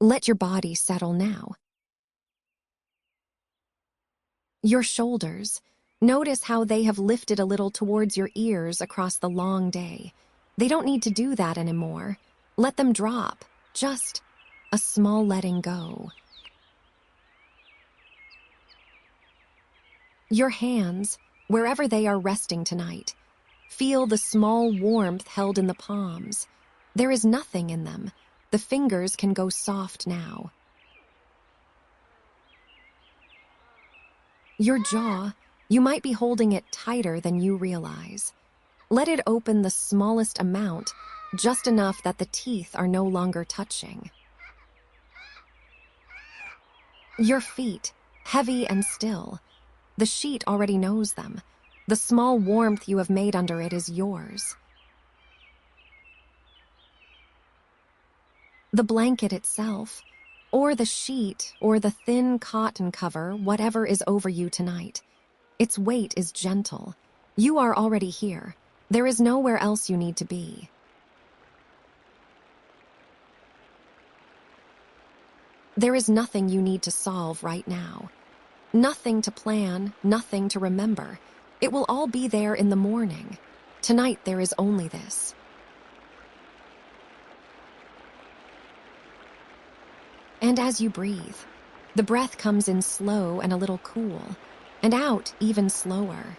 Let your body settle now. Your shoulders. Notice how they have lifted a little towards your ears across the long day. They don't need to do that anymore. Let them drop. Just a small letting go. Your hands, wherever they are resting tonight, feel the small warmth held in the palms. There is nothing in them. The fingers can go soft now. Your jaw, you might be holding it tighter than you realize. Let it open the smallest amount, just enough that the teeth are no longer touching. Your feet, heavy and still. The sheet already knows them. The small warmth you have made under it is yours. The blanket itself, or the sheet, or the thin cotton cover, whatever is over you tonight. Its weight is gentle. You are already here. There is nowhere else you need to be. There is nothing you need to solve right now. Nothing to plan, nothing to remember. It will all be there in the morning. Tonight there is only this. And as you breathe, the breath comes in slow and a little cool, and out even slower.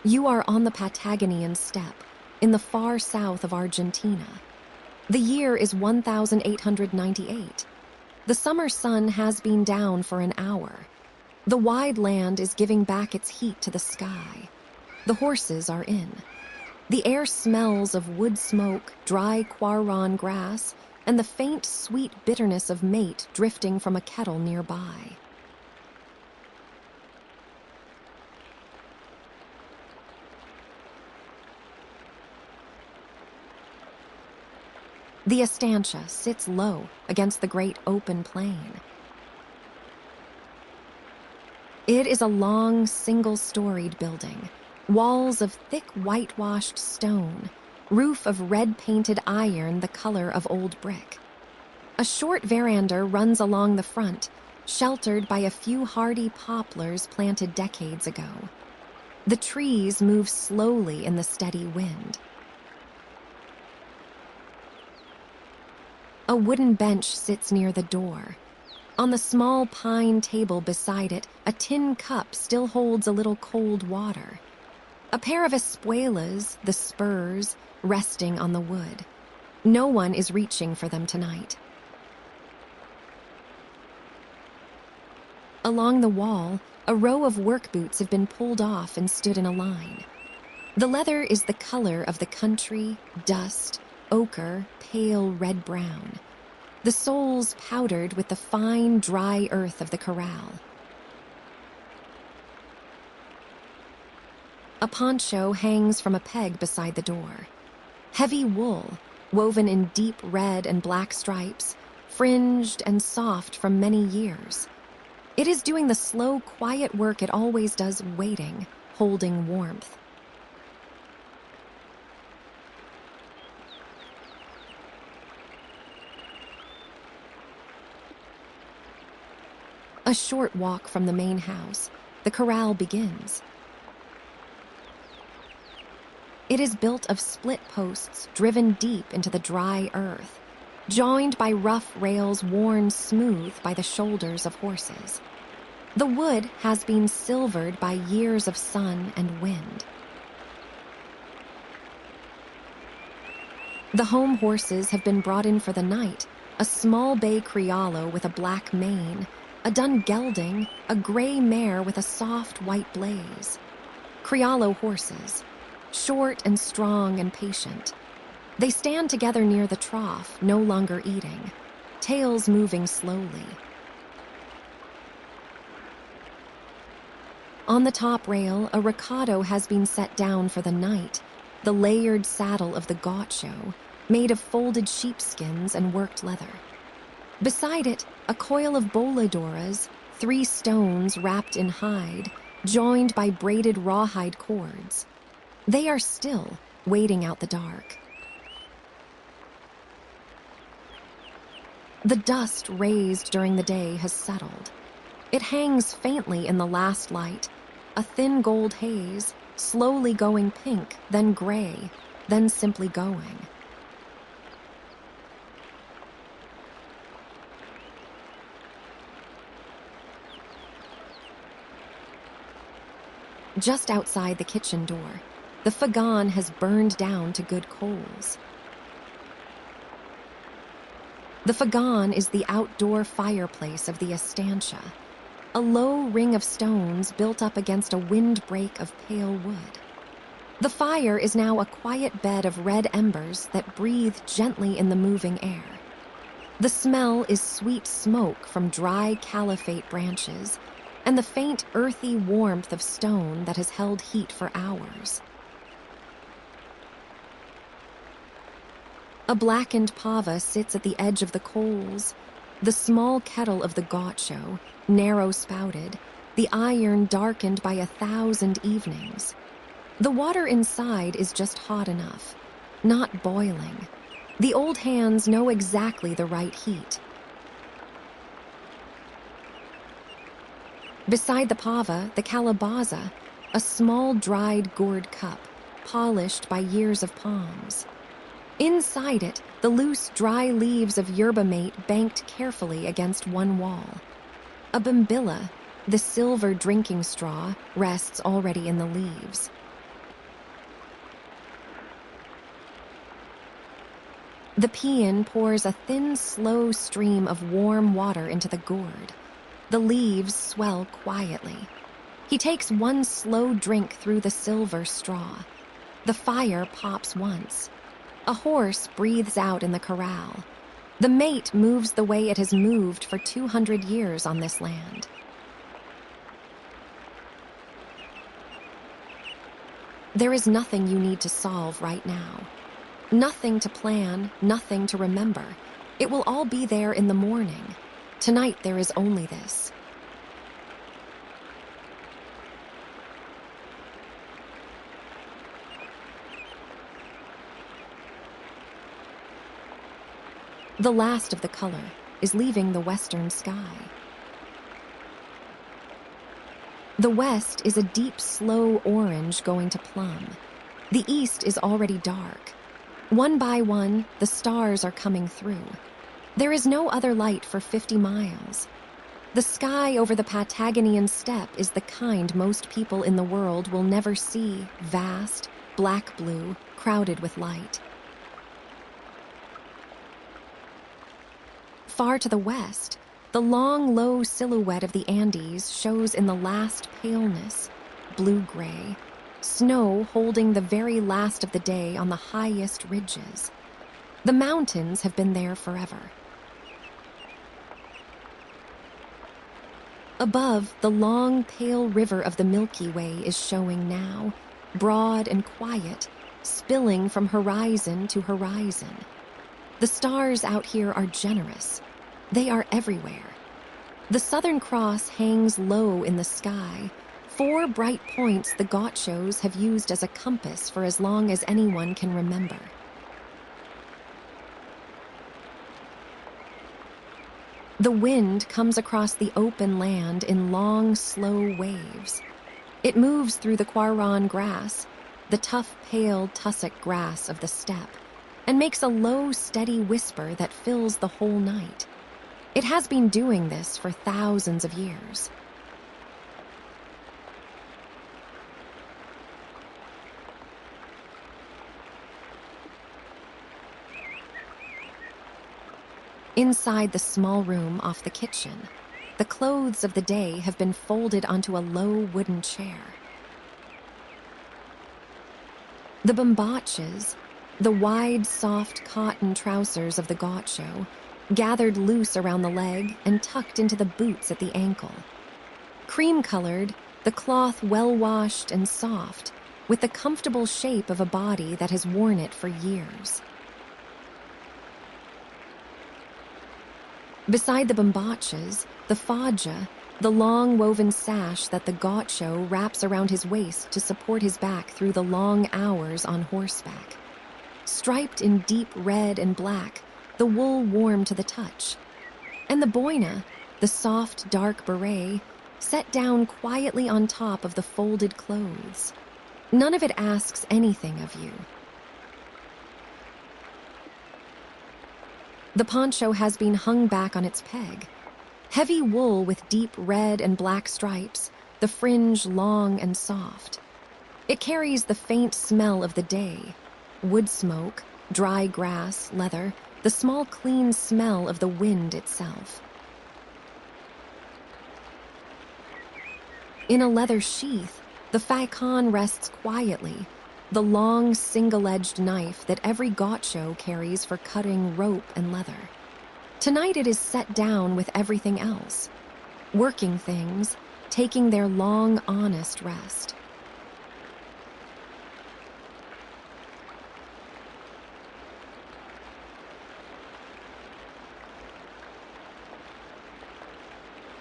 You are on the Patagonian steppe, in the far south of Argentina. The year is 1898. The summer sun has been down for an hour. The wide land is giving back its heat to the sky. The horses are in. The air smells of wood smoke, dry coiron grass, and the faint, sweet bitterness of mate drifting from a kettle nearby. The estancia sits low against the great open plain. It is a long, single-storied building. Walls of thick whitewashed stone, roof of red-painted iron the color of old brick. A short veranda runs along the front, sheltered by a few hardy poplars planted decades ago. The trees move slowly in the steady wind. A wooden bench sits near the door. On the small pine table beside it, a tin cup still holds a little cold water. A pair of espuelas, the spurs, resting on the wood. No one is reaching for them tonight. Along the wall, a row of work boots have been pulled off and stood in a line. The leather is the color of the country, dust, ochre, pale red-brown. The soles powdered with the fine, dry earth of the corral. A poncho hangs from a peg beside the door. Heavy wool, woven in deep red and black stripes, fringed and soft from many years. It is doing the slow, quiet work it always does, waiting, holding warmth. A short walk from the main house, the corral begins. It is built of split posts driven deep into the dry earth, joined by rough rails worn smooth by the shoulders of horses. The wood has been silvered by years of sun and wind. The home horses have been brought in for the night, a small bay criollo with a black mane, a dun gelding, a gray mare with a soft white blaze. Criollo horses, short and strong and patient. They stand together near the trough, no longer eating, tails moving slowly. On the top rail, a recado has been set down for the night, the layered saddle of the gaucho, made of folded sheepskins and worked leather. Beside it, a coil of boleadoras, 3 stones wrapped in hide, joined by braided rawhide cords. They are still, waiting out the dark. The dust raised during the day has settled. It hangs faintly in the last light, a thin gold haze, slowly going pink, then gray, then simply going. Just outside the kitchen door, the fogón has burned down to good coals. The fogón is the outdoor fireplace of the estancia, a low ring of stones built up against a windbreak of pale wood. The fire is now a quiet bed of red embers that breathe gently in the moving air. The smell is sweet smoke from dry calafate branches and the faint earthy warmth of stone that has held heat for hours. A blackened pava sits at the edge of the coals, the small kettle of the gaucho, narrow-spouted, the iron darkened by 1,000 evenings. The water inside is just hot enough, not boiling. The old hands know exactly the right heat. Beside the pava, the calabaza, a small dried gourd cup, polished by years of palms. Inside it, the loose, dry leaves of yerba mate banked carefully against one wall. A bimbilla, the silver drinking straw, rests already in the leaves. The peon pours a thin, slow stream of warm water into the gourd. The leaves swell quietly. He takes one slow drink through the silver straw. The fire pops once. A horse breathes out in the corral. The mate moves the way it has moved for 200 years on this land. There is nothing you need to solve right now. Nothing to plan, nothing to remember. It will all be there in the morning. Tonight there is only this. The last of the color is leaving the western sky. The west is a deep, slow orange going to plum. The east is already dark. One by one, the stars are coming through. There is no other light for 50 miles. The sky over the Patagonian steppe is the kind most people in the world will never see, vast, black-blue, crowded with light. Far to the west, the long, low silhouette of the Andes shows in the last paleness, blue-gray, snow holding the very last of the day on the highest ridges. The mountains have been there forever. Above, the long, pale river of the Milky Way is showing now, broad and quiet, spilling from horizon to horizon. The stars out here are generous. They are everywhere. The Southern Cross hangs low in the sky, 4 bright points the gauchos have used as a compass for as long as anyone can remember. The wind comes across the open land in long, slow waves. It moves through the coiron grass, the tough, pale tussock grass of the steppe, and makes a low, steady whisper that fills the whole night. It has been doing this for thousands of years. Inside the small room off the kitchen, the clothes of the day have been folded onto a low wooden chair. The bombachas, the wide, soft cotton trousers of the gaucho, gathered loose around the leg and tucked into the boots at the ankle. Cream-colored, the cloth well-washed and soft, with the comfortable shape of a body that has worn it for years. Beside the bombachas, the faja, the long woven sash that the gaucho wraps around his waist to support his back through the long hours on horseback. Striped in deep red and black, the wool warm to the touch, And the boina, the soft, dark beret, set down quietly on top of the folded clothes. None of it asks anything of you. The poncho has been hung back on its peg. Heavy wool with deep red and black stripes, the fringe long and soft. It carries the faint smell of the day, wood smoke, dry grass, leather, the small clean smell of the wind itself. In a leather sheath, the facón rests quietly, the long single-edged knife that every gaucho carries for cutting rope and leather. Tonight it is set down with everything else, working things, taking their long, honest rest.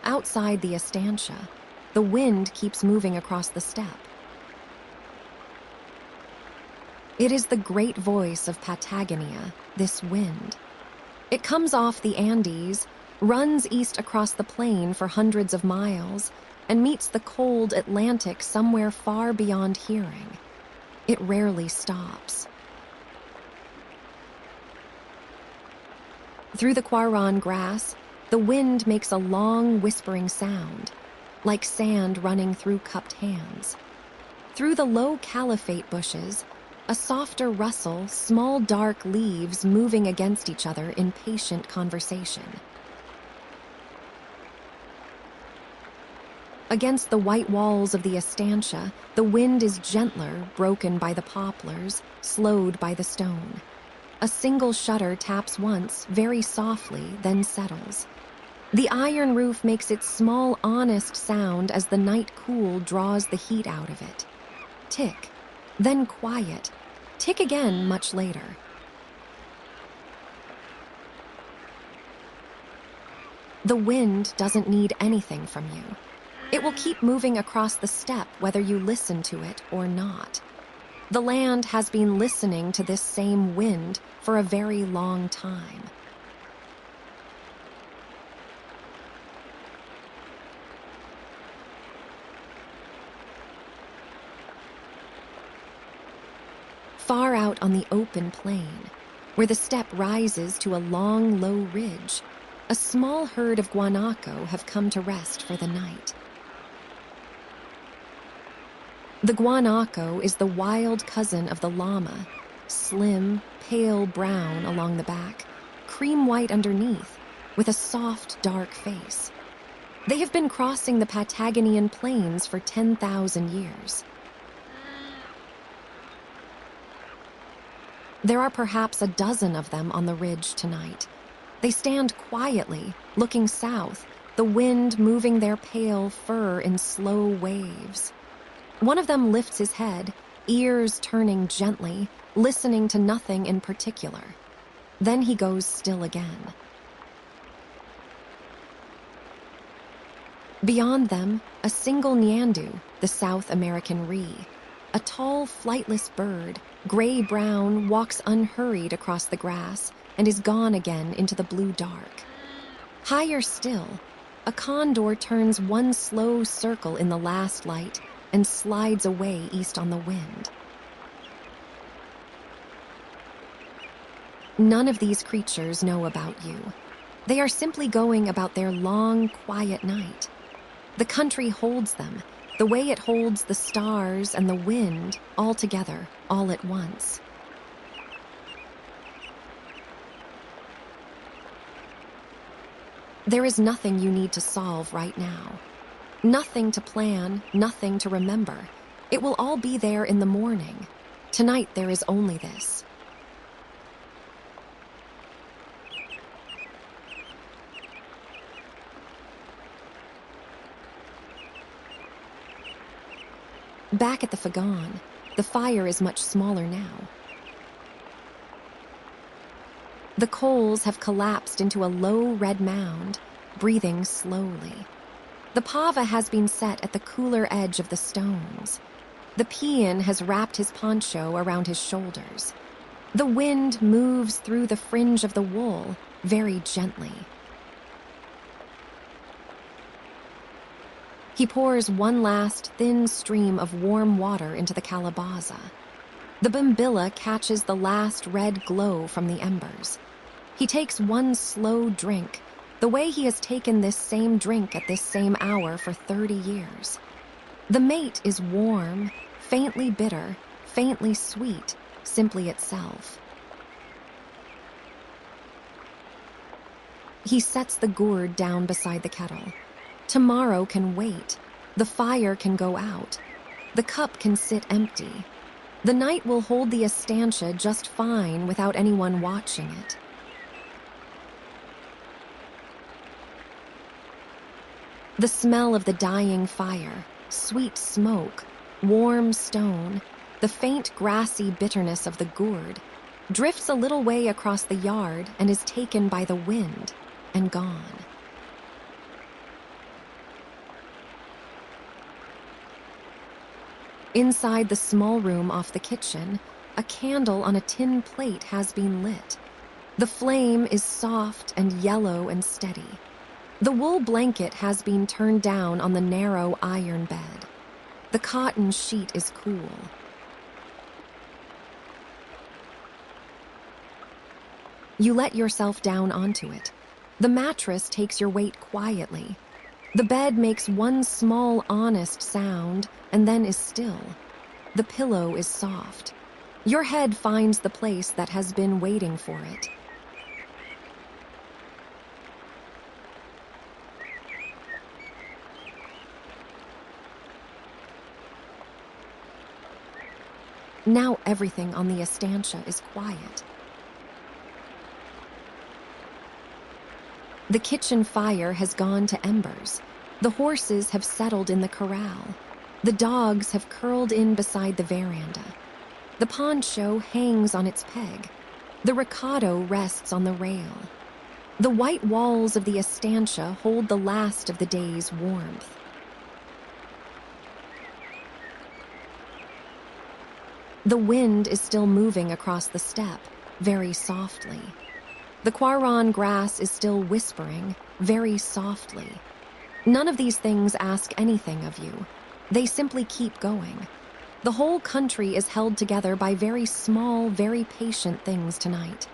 Outside the estancia, the wind keeps moving across the steppe. It is the great voice of Patagonia, this wind. It comes off the Andes, runs east across the plain for hundreds of miles, and meets the cold Atlantic somewhere far beyond hearing. It rarely stops. Through the coiron grass, the wind makes a long, whispering sound, like sand running through cupped hands. Through the low calafate bushes, a softer rustle, small dark leaves moving against each other in patient conversation. Against the white walls of the estancia, the wind is gentler, broken by the poplars, slowed by the stone. A single shutter taps once, very softly, then settles. The iron roof makes its small, honest sound as the night cool draws the heat out of it. Tick, then quiet, tick again much later. The wind doesn't need anything from you. It will keep moving across the steppe whether you listen to it or not. The land has been listening to this same wind for a very long time. Far out on the open plain, where the steppe rises to a long, low ridge, a small herd of guanaco have come to rest for the night. The guanaco is the wild cousin of the llama, slim, pale brown along the back, cream white underneath, with a soft, dark face. They have been crossing the Patagonian plains for 10,000 years. There are perhaps a dozen of them on the ridge tonight. They stand quietly, looking south, the wind moving their pale fur in slow waves. One of them lifts his head, ears turning gently, listening to nothing in particular. Then he goes still again. Beyond them, a single nyandu, the South American ree. A tall, flightless bird, gray-brown, walks unhurried across the grass and is gone again into the blue dark. Higher still, a condor turns one slow circle in the last light and slides away east on the wind. None of these creatures know about you. They are simply going about their long, quiet night. The country holds them, the way it holds the stars and the wind, all together, all at once. There is nothing you need to solve right now. Nothing to plan, nothing to remember. It will all be there in the morning. Tonight there is only this. Back at the fogón, the fire is much smaller now. The coals have collapsed into a low red mound, breathing slowly. The pava has been set at the cooler edge of the stones. The peon has wrapped his poncho around his shoulders. The wind moves through the fringe of the wool very gently. He pours one last thin stream of warm water into the calabaza. The bombilla catches the last red glow from the embers. He takes one slow drink, the way he has taken this same drink at this same hour for 30 years. The mate is warm, faintly bitter, faintly sweet, simply itself. He sets the gourd down beside the kettle. Tomorrow can wait. The fire can go out. The cup can sit empty. The night will hold the estancia just fine without anyone watching it. The smell of the dying fire, sweet smoke, warm stone, the faint grassy bitterness of the gourd, drifts a little way across the yard and is taken by the wind and gone. Inside the small room off the kitchen, a candle on a tin plate has been lit. The flame is soft and yellow and steady. The wool blanket has been turned down on the narrow iron bed. The cotton sheet is cool. You let yourself down onto it. The mattress takes your weight quietly. The bed makes one small, honest sound and then is still. The pillow is soft. Your head finds the place that has been waiting for it. Now everything on the estancia is quiet. The kitchen fire has gone to embers. The horses have settled in the corral. The dogs have curled in beside the veranda. The poncho hangs on its peg. The recado rests on the rail. The white walls of the estancia hold the last of the day's warmth. The wind is still moving across the steppe, very softly. The coiron grass is still whispering, very softly. None of these things ask anything of you. They simply keep going. The whole country is held together by very small, very patient things tonight.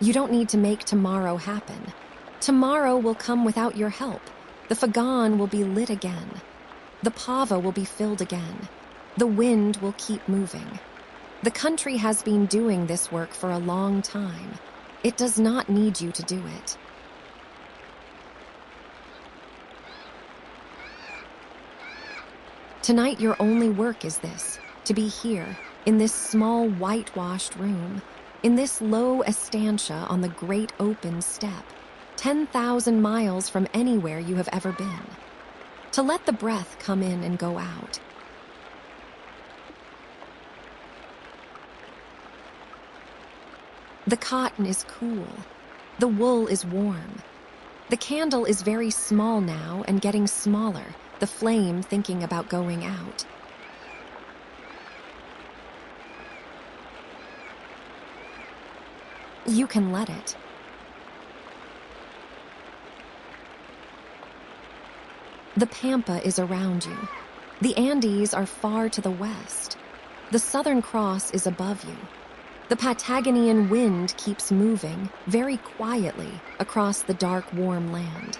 You don't need to make tomorrow happen. Tomorrow will come without your help. The fogón will be lit again. The pava will be filled again. The wind will keep moving. The country has been doing this work for a long time. It does not need you to do it. Tonight your only work is this, to be here, in this small whitewashed room, in this low estancia on the great open steppe, 10,000 miles from anywhere you have ever been. To let the breath come in and go out. The cotton is cool. The wool is warm. The candle is very small now and getting smaller, the flame thinking about going out. You can let it. The pampa is around you. The Andes are far to the west. The Southern Cross is above you. The Patagonian wind keeps moving, very quietly, across the dark, warm land.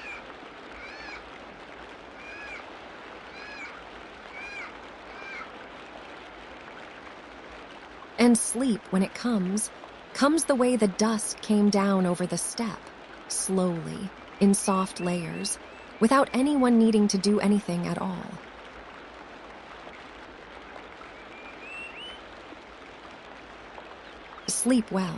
And sleep, when it comes the way the dust came down over the steppe, slowly, in soft layers, without anyone needing to do anything at all. Sleep well.